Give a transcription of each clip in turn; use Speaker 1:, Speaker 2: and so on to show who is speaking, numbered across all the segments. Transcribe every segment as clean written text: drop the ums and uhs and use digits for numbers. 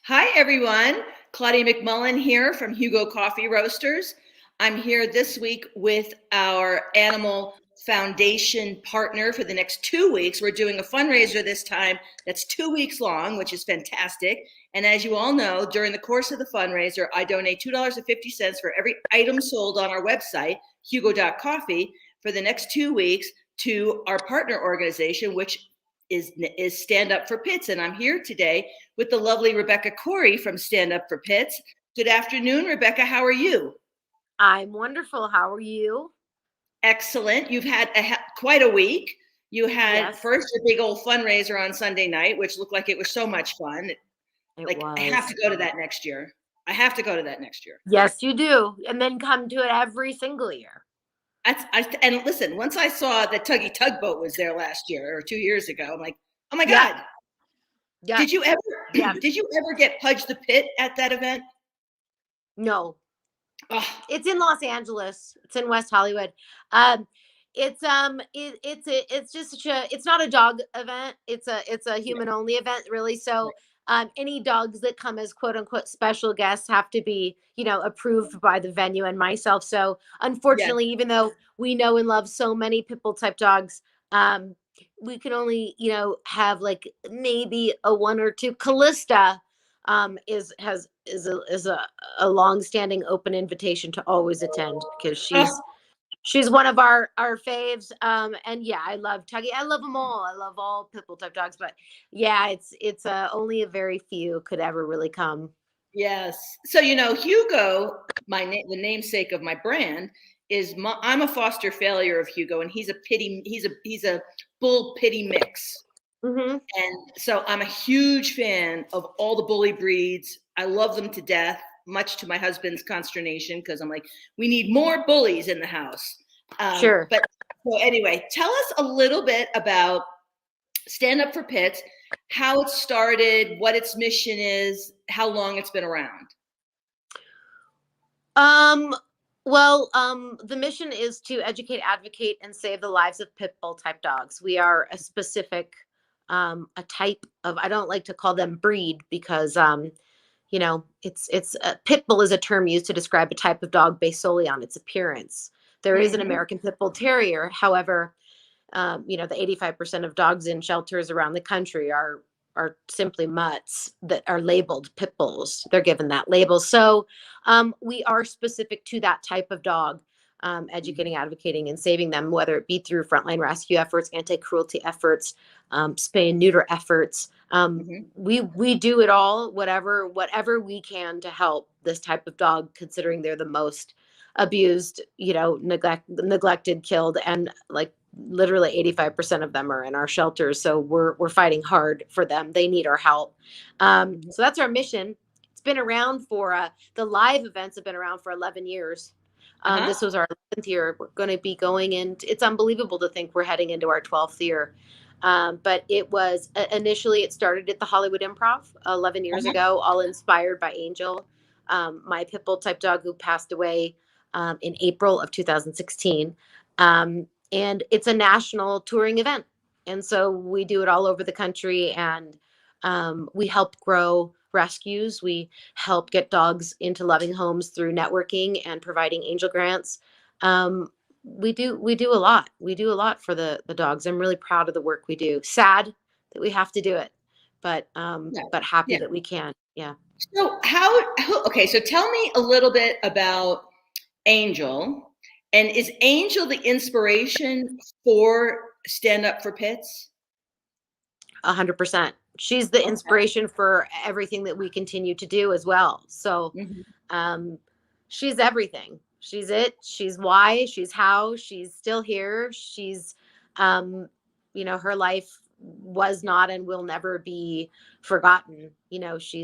Speaker 1: Hi, everyone. Claudia McMullen here from Hugo Coffee Roasters. I'm here this week with our Animal Foundation partner for the next 2 weeks. We're doing a fundraiser this time that's 2 weeks long, which is fantastic. And as you all know, during the course of the fundraiser, I donate $2.50 for every item sold on our website, hugo.coffee, for the next 2 weeks to our partner organization, which is Stand Up for Pits. And I'm here today with the lovely Rebecca Corry from Stand Up for Pits. Good afternoon, Rebecca. How are you?
Speaker 2: I'm wonderful. How are you?
Speaker 1: Excellent. You've had quite a week. You had
Speaker 2: Yes,
Speaker 1: first a big old fundraiser on Sunday night, which looked like it was so much fun.
Speaker 2: it
Speaker 1: Like, I have to
Speaker 2: was.
Speaker 1: go to that next year. I have to go to that next year.
Speaker 2: Yes, you do. And then come to it every single year.
Speaker 1: And listen, once I saw that Tuggy Tugboat was there last year or 2 years ago, I'm like, oh my
Speaker 2: Yep.
Speaker 1: God.
Speaker 2: Yep.
Speaker 1: Did you ever
Speaker 2: Yep.
Speaker 1: did you ever get Pudge the Pit at that event?
Speaker 2: No,
Speaker 1: Oh,
Speaker 2: it's in Los Angeles. It's in West Hollywood. Um, it's just such a, it's not a dog event. It's a
Speaker 1: yeah,
Speaker 2: human only event, really. So
Speaker 1: right.
Speaker 2: any dogs that come as quote unquote special guests have to be, approved by the venue and myself. So
Speaker 1: Yes.
Speaker 2: unfortunately, even though we know and love so many pit bull type dogs, um, we can only, have like maybe a one or two. Callista is a long-standing open invitation to always attend because
Speaker 1: Oh,
Speaker 2: she's one of our faves. And yeah, I love Tuggy. I love them all. I love all pit bull type dogs, but yeah, it's only a very few could ever really come.
Speaker 1: yes. So, Hugo, the namesake of my brand, I'm a foster failure of Hugo, and he's a bull pity mix.
Speaker 2: Hmm.
Speaker 1: And so I'm a huge fan of all the bully breeds. I love them to death, much to my husband's consternation, because I'm like, we need more bullies in the house.
Speaker 2: Sure.
Speaker 1: But so anyway, tell us a little bit about Stand Up for Pits, how it started, what its mission is, how long it's been around.
Speaker 2: Um, the mission is to educate, advocate, and save the lives of pit bull type dogs. We are a specific, a type of, I don't like to call them breed because, it's pit bull is a term used to describe a type of dog based solely on its appearance. There is an
Speaker 1: Mm-hmm.
Speaker 2: American pit bull terrier. However, the 85% of dogs in shelters around the country are simply mutts that are labeled pit bulls. They're given that label. So we are specific to that type of dog, educating, advocating, and saving them, whether it be through frontline rescue efforts, anti-cruelty efforts, spay and neuter efforts.
Speaker 1: Mm-hmm.
Speaker 2: We do it all, whatever we can to help this type of dog, considering they're the most abused, neglected, killed, and like literally 85% of them are in our shelters. So we're fighting hard for them. They need our help.
Speaker 1: Mm-hmm.
Speaker 2: So that's our mission. It's been around for the live events have been around for 11 years.
Speaker 1: Uh-huh.
Speaker 2: This was our 11th year. We're going to be going in. It's unbelievable to think we're heading into our 12th year. But it was initially, it started at the Hollywood Improv 11 years
Speaker 1: Uh-huh.
Speaker 2: ago, all inspired by Angel, my pit bull type dog who passed away in April of 2016. And it's a national touring event. And so we do it all over the country, and we help grow rescues. We help get dogs into loving homes through networking and providing angel grants. We do a lot. We do a lot for the dogs. I'm really proud of the work we do. Sad that we have to do it,
Speaker 1: Yeah.
Speaker 2: but happy
Speaker 1: Yeah.
Speaker 2: that we can. Yeah.
Speaker 1: So okay, so tell me a little bit about Angel. And is Angel the inspiration for Stand Up for Pits?
Speaker 2: 100%. She's the
Speaker 1: Okay.
Speaker 2: inspiration for everything that we continue to do as well. So
Speaker 1: Mm-hmm.
Speaker 2: um, she's everything. She's it. She's why. She's how. She's still here. She's, her life was not and will never be forgotten. She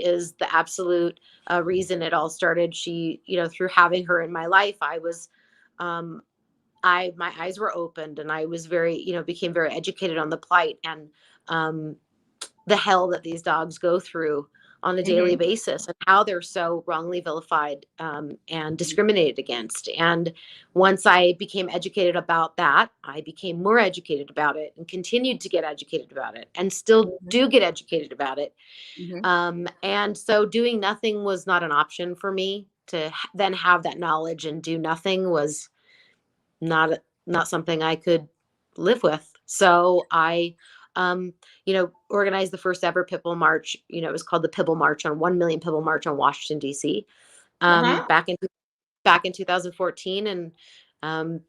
Speaker 2: is the absolute reason it all started. She, through having her in my life, I was, my eyes were opened, and I was very, became very educated on the plight and um, the hell that these dogs go through on a daily basis, and how they're so wrongly vilified and discriminated against. And once I became educated about that, I became more educated about it and continued to get educated about it and still do get educated about it. And so doing nothing was not an option for me. To then have that knowledge and do nothing was not something I could live with. So I organized the first ever Pitbull March. It was called the Pitbull March, on 1 million Pitbull March on Washington, D.C. Back in 2014. And,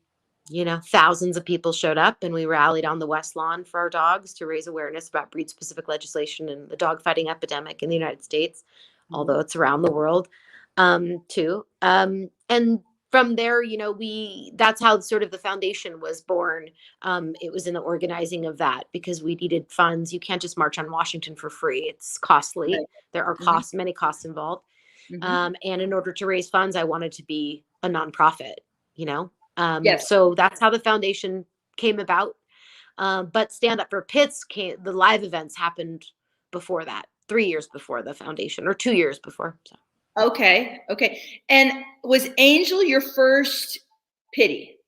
Speaker 2: thousands of people showed up, and we rallied on the West Lawn for our dogs to raise awareness about breed specific legislation and the dog fighting epidemic in the United States, although it's around the world, too. And from there, that's how sort of the foundation was born. It was in the organizing of that, because we needed funds. You can't just march on Washington for free. It's costly. Right. There are many costs involved. And in order to raise funds, I wanted to be a nonprofit, Yes. So that's how the foundation came about. But Stand Up for Pits the live events happened before that, 3 years before the foundation, or 2 years before. So.
Speaker 1: Okay. And was Angel your first pitty?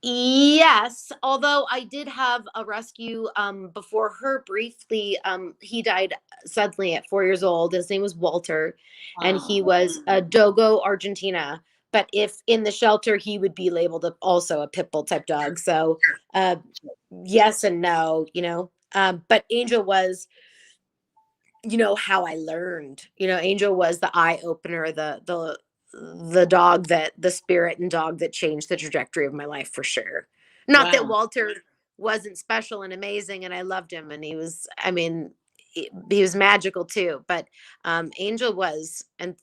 Speaker 2: Yes, although I did have a rescue before her briefly. He died suddenly at 4 years old. His name was Walter, and he was a Dogo Argentina. But if in the shelter, he would be labeled also a pit bull type dog. So yes and no, but Angel was, how I learned. Angel was the eye opener, the dog the spirit and dog that changed the trajectory of my life, for sure. Not that Walter wasn't special and amazing, and I loved him, and he was magical too. But Angel was, and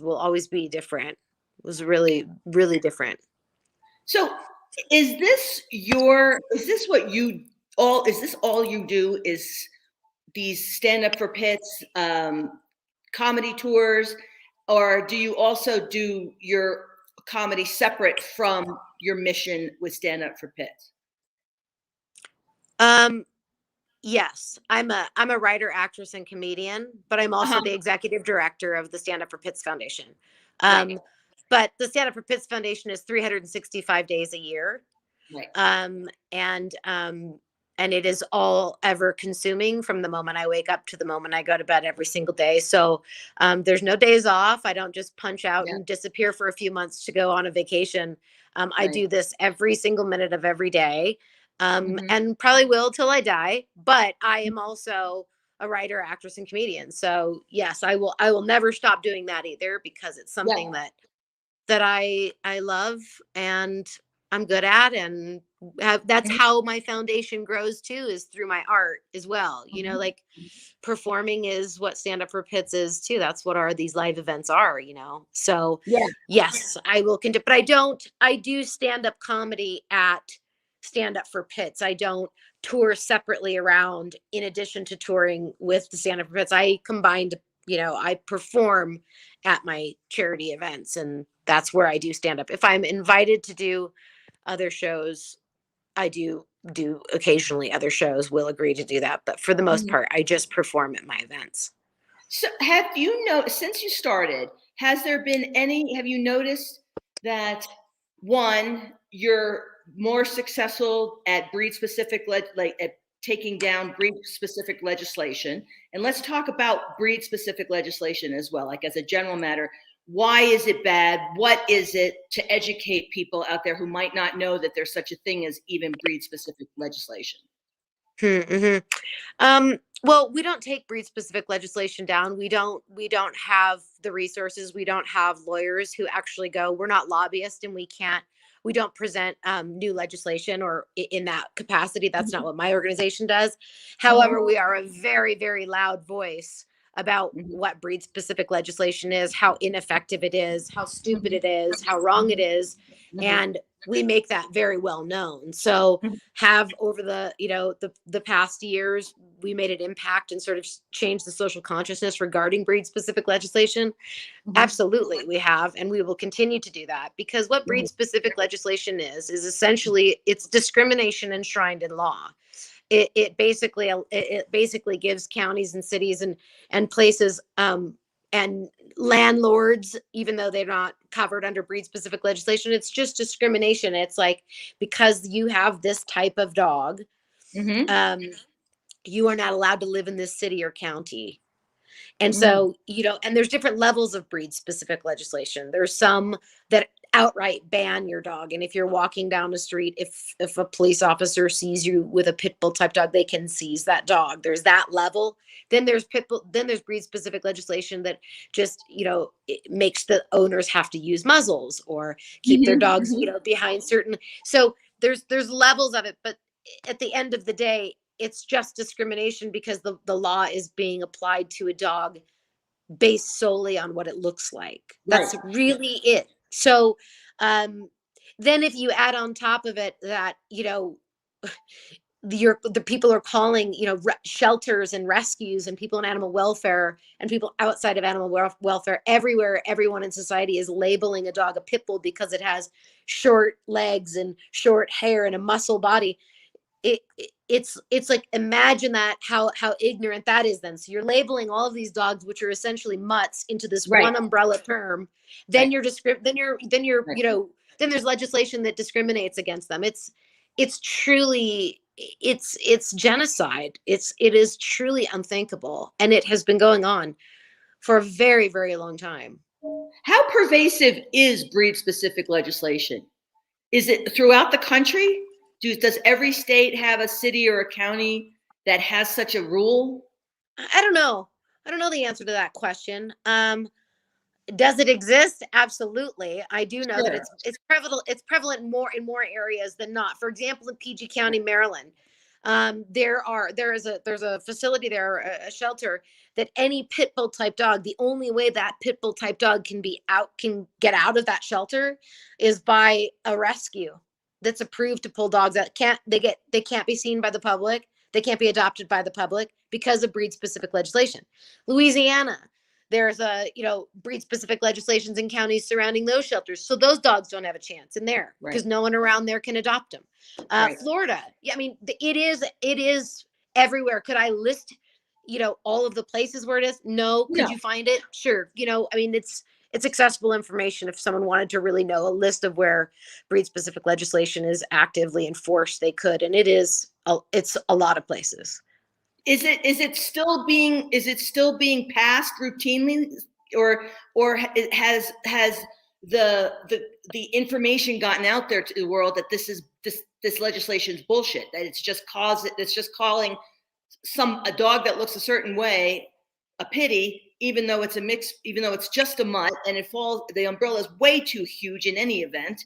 Speaker 2: will always be different. Was really, really different.
Speaker 1: So is this all you do, is these Stand Up for Pits comedy tours, or do you also do your comedy separate from your mission with Stand Up for Pits?
Speaker 2: Yes, I'm a writer, actress, and comedian, but I'm also the executive director of the Stand Up for Pits Foundation. Right. But the Stand Up for Pits Foundation is 365 days a year. Right. And it is all ever consuming from the moment I wake up to the moment I go to bed every single day. So there's no days off. I don't just punch out and disappear for a few months to go on a vacation. Right. I do this every single minute of every day, and probably will till I die. But I am also a writer, actress, and comedian. So yes, I will never stop doing that either, because it's something that I love and I'm good at, and that's how my foundation grows too, is through my art as well. Like performing is what Stand Up for Pits is too. That's what these live events are, So yes, I will continue, but I do stand-up comedy at Stand Up for Pits. I don't tour separately around in addition to touring with the Stand Up for Pits. I combined, I perform at my charity events, and that's where I do stand up. If I'm invited to do other shows, I do occasionally other shows, will agree to do that. But for the most part, I just perform at my events.
Speaker 1: So since you started, have you noticed that, one, you're more successful at breed specific, at taking down breed specific legislation? And let's talk about breed specific legislation as well, like as a general matter. Why is it bad? What is it, to educate people out there who might not know that there's such a thing as even breed specific legislation?
Speaker 2: Well, we don't take breed specific legislation down. We don't have the resources. We don't have lawyers who actually go. We're not lobbyists, and we don't present new legislation or in that capacity. That's not what my organization does. However, we are a very, very loud voice about what breed specific legislation is, how ineffective it is, how stupid it is, how wrong it is. And we make that very well known. So have over the past years, we made an impact and sort of changed the social consciousness regarding breed specific legislation. Absolutely, we have, and we will continue to do that, because what breed specific legislation is essentially, it's discrimination enshrined in law. it basically gives counties and cities and places and landlords, even though they're not covered under breed specific legislation, it's just discrimination. It's like, because you have this type of dog, you are not allowed to live in this city or county. And so, and there's different levels of breed specific legislation. There's some that outright ban your dog. And if you're walking down the street, if a police officer sees you with a pit bull type dog, they can seize that dog. There's that level. Then there's there's breed specific legislation that just, it makes the owners have to use muzzles or keep their dogs, behind certain. So there's levels of it, but at the end of the day, it's just discrimination because the law is being applied to a dog based solely on what it looks like. That's really it. So then if you add on top of it that, the people are calling, shelters and rescues and people in animal welfare and people outside of animal welfare everywhere, everyone in society is labeling a dog a pit bull because it has short legs and short hair and a muscle body. It's like, imagine that, how ignorant that is then. So you're labeling all of these dogs, which are essentially mutts, into this one umbrella term. Then then there's legislation that discriminates against them. It's truly, it's genocide. It is truly unthinkable. And it has been going on for a very, very long time.
Speaker 1: How pervasive is breed specific legislation? Is it throughout the country? Does every state have a city or a county that has such a rule?
Speaker 2: I don't know. I don't know the answer to that question. Does it exist? Absolutely. I do know that it's prevalent. It's prevalent more in more areas than not. For example, in PG County, Maryland, there's a facility there, a shelter, that any pit bull type dog, the only way that pit bull type dog can get out of that shelter is by a rescue that's approved to pull dogs out. They can't be seen by the public. They can't be adopted by the public because of breed specific legislation. Louisiana, there's breed specific legislations in counties surrounding those shelters. So those dogs don't have a chance in there because no one around there can adopt them. Florida. Yeah. I mean, it is everywhere. Could I list, all of the places where it is? No. Could you find it? Sure. I mean, it's accessible information. If someone wanted to really know a list of where breed specific legislation is actively enforced, they could. And it's a lot of places.
Speaker 1: Is it still being passed routinely, or has the information gotten out there to the world that this legislation is bullshit, that it's just calling a dog that looks a certain way a pity, even though it's just a mutt, and the umbrella is way too huge in any event.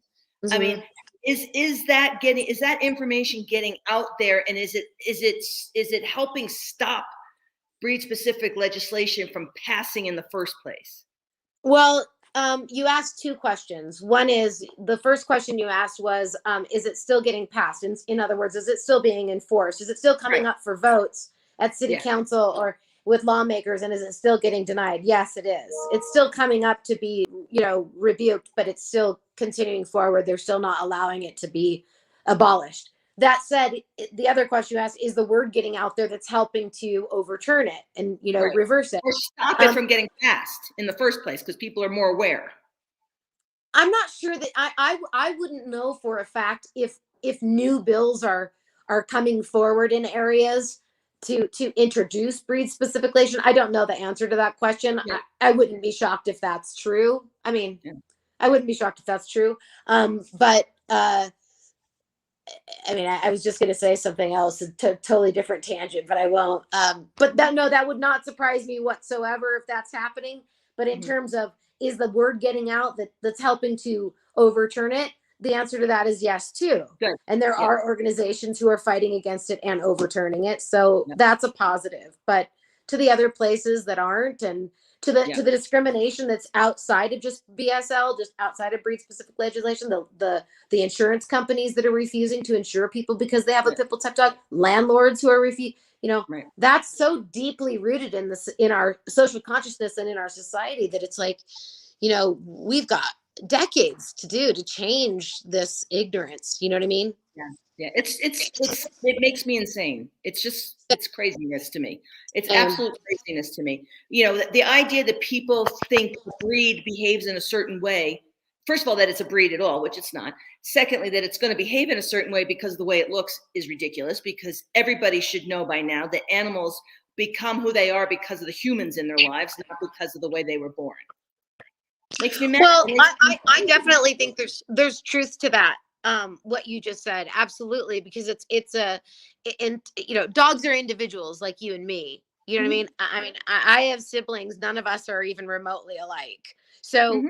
Speaker 1: I mean, is that information getting out there, and is it helping stop breed specific legislation from passing in the first place?
Speaker 2: Well, you asked two questions. One is, the first question you asked was, is it still getting passed? In other words, is it still being enforced? Is it still coming up for votes at city council or with lawmakers, and is it still getting denied? Yes, it is. It's still coming up to be, rebuked, but it's still continuing forward. They're still not allowing it to be abolished. That said, the other question you asked, is the word getting out there that's helping to overturn it and, reverse it?
Speaker 1: Or stop it from getting passed in the first place, because people are more aware.
Speaker 2: I'm not sure that I wouldn't know for a fact if new bills are coming forward in areas to introduce breed specific legislation. I don't know the answer to that question. I wouldn't be shocked if that's true. I mean, I wouldn't be shocked if that's true. But I mean, I was just going to say something else, a totally different tangent, but I won't. But that would not surprise me whatsoever if that's happening. But in terms of, is the word getting out that's helping to overturn it? The answer to that is yes, too.
Speaker 1: Good.
Speaker 2: And there are organizations who are fighting against it and overturning it. So that's a positive. But to the other places that aren't, and to the discrimination that's outside of just BSL, just outside of breed specific legislation, the insurance companies that are refusing to insure people because they have a pit bull type dog, landlords who are refusing, that's so deeply rooted in our social consciousness and in our society that it's like, we've got decades to do to change this ignorance. You know what I mean?
Speaker 1: Yeah, it makes me insane. It's craziness to me. It's
Speaker 2: Same.
Speaker 1: absolute craziness to me. You know, the idea that people think a breed behaves in a certain way, first of all, that it's a breed at all, which it's not. Secondly, that it's going to behave in a certain way because the way it looks is ridiculous, because everybody should know by now that animals become who they are because of the humans in their lives, not because of the way they were born. Makes me mad.
Speaker 2: Well, I definitely think there's truth to that. What you just said, absolutely, because dogs are individuals like you and me. You know what I mean? I have siblings. None of us are even remotely alike. So,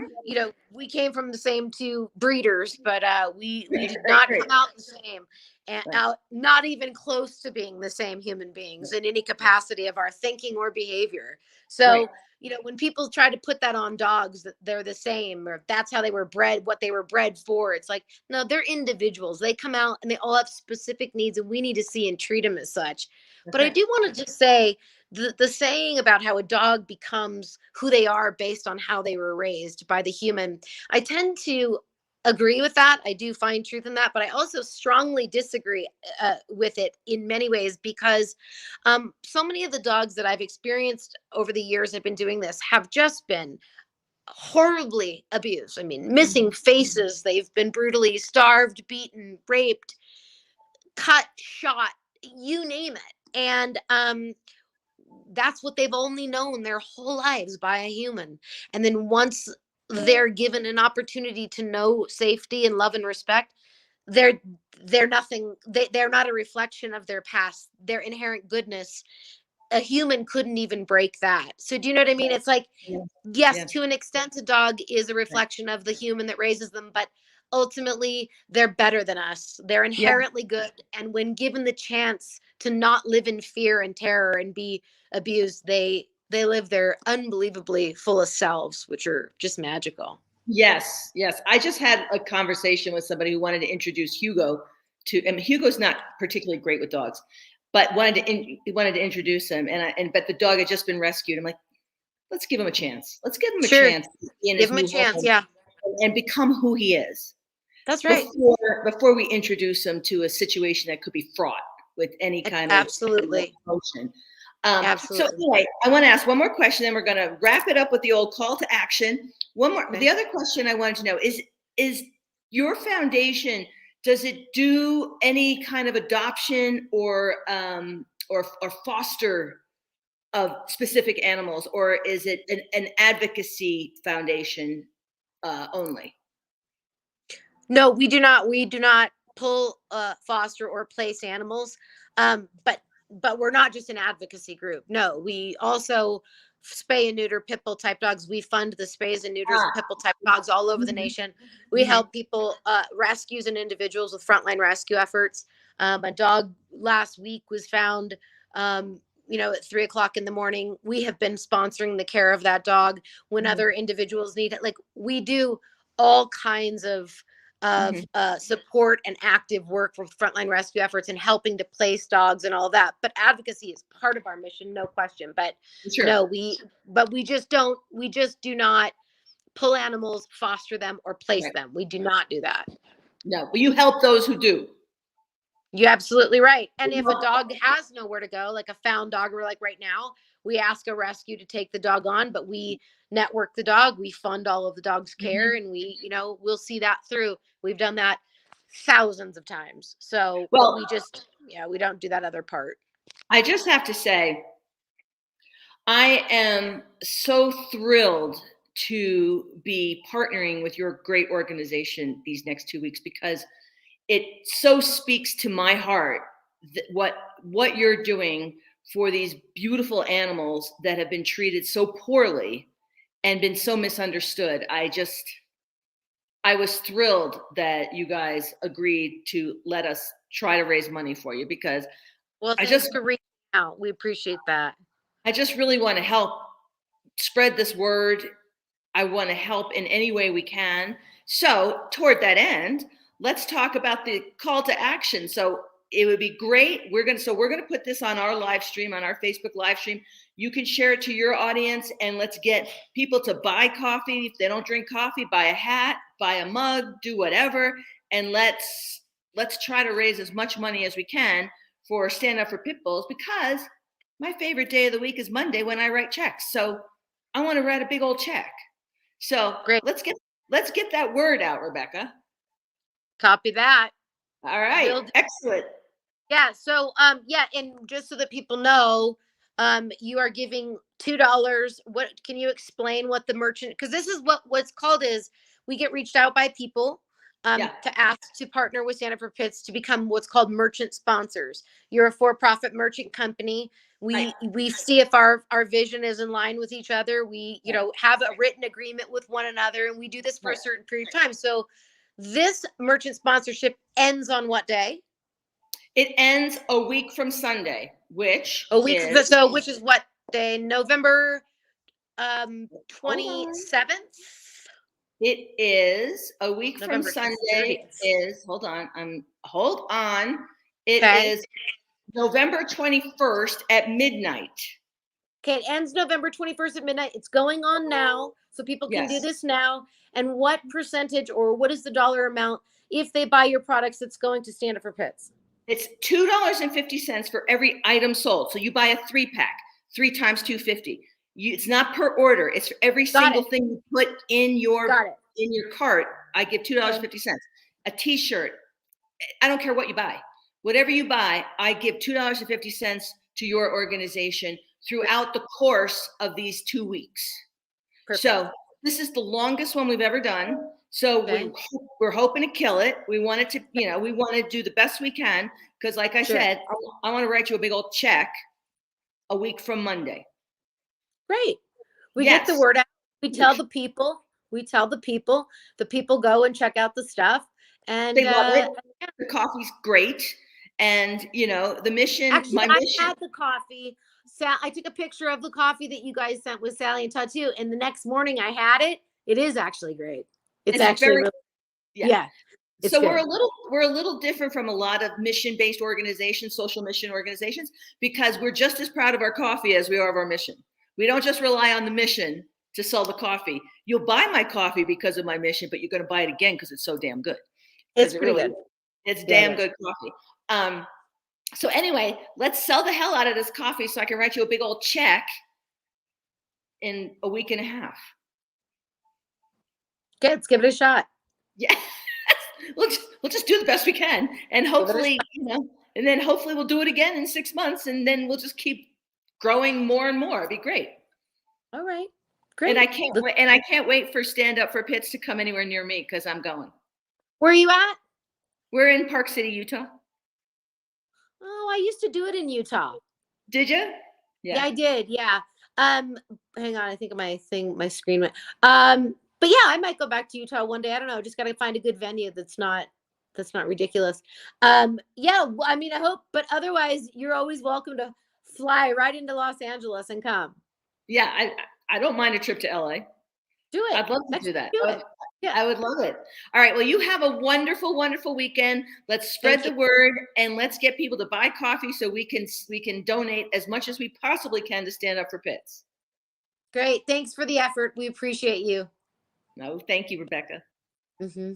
Speaker 2: we came from the same two breeders, but we did not come out the same, and out not even close to being the same human beings in any capacity of our thinking or behavior. So, when people try to put that on dogs, that they're the same, or that's how they were bred, what they were bred for, it's like, no, they're individuals. They come out and they all have specific needs, and we need to see and treat them as such. But I do want to just say the saying about how a dog becomes who they are based on how they were raised by the human. I tend to agree with that. I do find truth in that, but I also strongly disagree with it in many ways, because so many of the dogs that I've experienced over the years I've been doing this have just been horribly abused. I mean, missing faces. They've been brutally starved, beaten, raped, cut, shot, you name it. And that's what they've only known their whole lives, by a human. And then once they're given an opportunity to know safety and love and respect, they're nothing. They're not a reflection of their past, their inherent goodness. A human couldn't even break that. So do you know what I mean? It's like, yes, to an extent, a dog is a reflection of the human that raises them, but ultimately they're better than us. They're inherently good. And when given the chance to not live in fear and terror and be abused, they live their unbelievably fullest selves, which are just magical.
Speaker 1: Yes. I just had a conversation with somebody who wanted to introduce Hugo to, and Hugo's not particularly great with dogs, but wanted to introduce him, but the dog had just been rescued. I'm like, let's give him a chance. Let's give him a chance.
Speaker 2: Give him a chance, yeah.
Speaker 1: And become who he is.
Speaker 2: That's right.
Speaker 1: Before we introduce him to a situation that could be fraught with any kind of emotion.
Speaker 2: Absolutely.
Speaker 1: So anyway, I want to ask one more question, then we're going to wrap it up with the old call to action. One more. Okay. The other question I wanted to know is your foundation, does it do any kind of adoption or foster of specific animals, or is it an advocacy foundation only?
Speaker 2: No, we do not. We do not pull, foster, or place animals. But we're not just an advocacy group. No, we also spay and neuter pit bull type dogs. We fund the spays and neuters of pit bull type dogs all over the nation. We help people, rescues and individuals with frontline rescue efforts. A dog last week was found, at 3:00 in the morning. We have been sponsoring the care of that dog when other individuals need it. Like, we do all kinds of support and active work for frontline rescue efforts and helping to place dogs and all that. But advocacy is part of our mission, no question. But no, we just do not pull animals, foster them, or place them. We do not do that.
Speaker 1: No, but you help those who do.
Speaker 2: You're absolutely right. And if a dog has nowhere to go, like a found dog, we're like right now, we ask a rescue to take the dog on, but we network the dog, we fund all of the dog's care, and we'll see that through. We've done that thousands of times. So we don't do that other part.
Speaker 1: I just have to say, I am so thrilled to be partnering with your great organization these next 2 weeks, because it so speaks to my heart that what you're doing for these beautiful animals that have been treated so poorly and been so misunderstood. I was thrilled that you guys agreed to let us try to raise money for you, because
Speaker 2: thanks for reaching out. We appreciate that.
Speaker 1: I just really want to help spread this word. I want to help in any way we can. So toward that end, let's talk about the call to action. So it would be great. We're going to put this on our live stream, on our Facebook live stream. You can share it to your audience, and let's get people to buy coffee. If they don't drink coffee, buy a hat, buy a mug, do whatever. And let's let's try to raise as much money as we can for Stand Up for Pit Bulls, because my favorite day of the week is Monday when I write checks. So I want to write a big old check. So
Speaker 2: Great.
Speaker 1: let's get that word out, Rebecca.
Speaker 2: Copy that.
Speaker 1: All right. Excellent.
Speaker 2: Yeah. So, yeah. And just so that people know, you are giving $2. What can you explain what the merchant, because this is what's called is we get reached out by people to ask to partner with Stand Up for Pits to become what's called merchant sponsors. You're a for-profit merchant company. We see if our vision is in line with each other. We, have a written agreement with one another, and we do this for a certain period of time. So this merchant sponsorship ends on what day?
Speaker 1: It ends a week from Sunday, which
Speaker 2: is what day? November 27th.
Speaker 1: It is a week
Speaker 2: November
Speaker 1: from Sunday.
Speaker 2: 30th.
Speaker 1: Hold on. It is November 21st at midnight.
Speaker 2: Okay, it ends November 21st at midnight. It's going on now, so people can do this now. And what percentage, or what is the dollar amount if they buy your products that's going to Stand Up for Pits?
Speaker 1: It's $2.50 for every item sold. So you buy a 3-pack, 3 times $2.50. It's not per order. It's for every single thing you put in your cart. I give $2.50. A T-shirt. I don't care what you buy. Whatever you buy, I give $2.50 to your organization throughout the course of these 2 weeks. Perfect. So this is the longest one we've ever done. So we're hoping to kill it. We want it to, we want to do the best we can, because like I said, I want to write you a big old check a week from Monday.
Speaker 2: Great. We get the word out. We tell the people. The people go and check out the stuff, and
Speaker 1: they love it. The coffee's great. And the mission.
Speaker 2: Actually, I had the coffee. I took a picture of the coffee that you guys sent with Sally and Todd too. And the next morning I had it. It is actually great. It's actually really,
Speaker 1: so good. we're a little different from a lot of mission-based organizations, social mission organizations, because we're just as proud of our coffee as we are of our mission. We don't just rely on the mission to sell the coffee. You'll buy my coffee because of my mission, but you're going to buy it again because it's so damn good.
Speaker 2: It's pretty good.
Speaker 1: It's damn good coffee. So anyway, let's sell the hell out of this coffee so I can write you a big old check in a week and a half.
Speaker 2: Okay, let's give it a shot.
Speaker 1: Yeah. We'll just do the best we can. And hopefully, and then hopefully we'll do it again in 6 months, and then we'll just keep growing more and more. It'd be great.
Speaker 2: All right. Great.
Speaker 1: And I can't wait for Stand Up for Pits to come anywhere near me, because I'm going.
Speaker 2: Where are you at?
Speaker 1: We're in Park City, Utah.
Speaker 2: Oh, I used to do it in Utah.
Speaker 1: Did you?
Speaker 2: Yeah, I did. Yeah. Hang on. I think my screen went. But yeah, I might go back to Utah one day. I don't know. Just got to find a good venue that's not ridiculous. Yeah. I mean, I hope, but otherwise you're always welcome to fly right into Los Angeles and come.
Speaker 1: Yeah. I don't mind a trip to LA.
Speaker 2: Do it.
Speaker 1: I'd love to do that.
Speaker 2: Do it. Yeah.
Speaker 1: I would love it. All right. Well, you have a wonderful, wonderful weekend. Let's spread the word, and let's get people to buy coffee so we can donate as much as we possibly can to Stand Up for Pits.
Speaker 2: Great. Thanks for the effort. We appreciate you.
Speaker 1: No, thank you, Rebecca.
Speaker 2: Mm-hmm.